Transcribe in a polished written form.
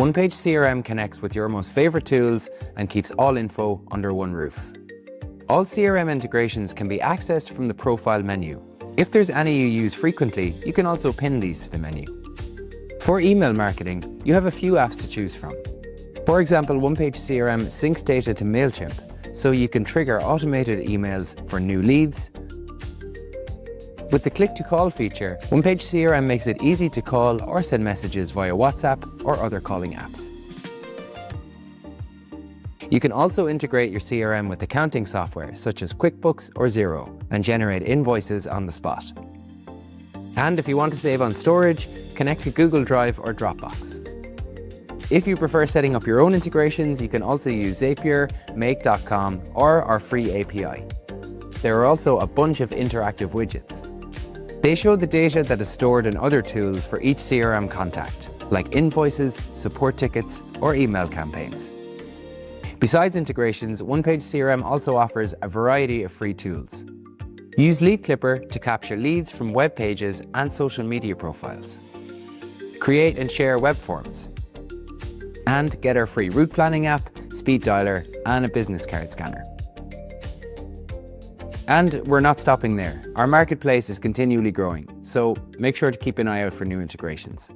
OnePageCRM connects with your most favorite tools and keeps all info under one roof. All CRM integrations can be accessed from the profile menu. If there's any you use frequently, you can also pin these to the menu. For email marketing, you have a few apps to choose from. For example, OnePageCRM syncs data to Mailchimp, so you can trigger automated emails for new leads. With the click-to-call feature, OnePageCRM makes it easy to call or send messages via WhatsApp or other calling apps. You can also integrate your CRM with accounting software such as QuickBooks or Xero and generate invoices on the spot. And if you want to save on storage, connect to Google Drive or Dropbox. If you prefer setting up your own integrations, you can also use Zapier, Make.com or our free API. There are also a bunch of interactive widgets. They show the data that is stored in other tools for each CRM contact, like invoices, support tickets, or email campaigns. Besides integrations, OnePageCRM also offers a variety of free tools. Use Lead Clipper to capture leads from web pages and social media profiles. Create and share web forms. And get our free route planning app, speed dialer, and a business card scanner. And we're not stopping there. Our marketplace is continually growing, so make sure to keep an eye out for new integrations.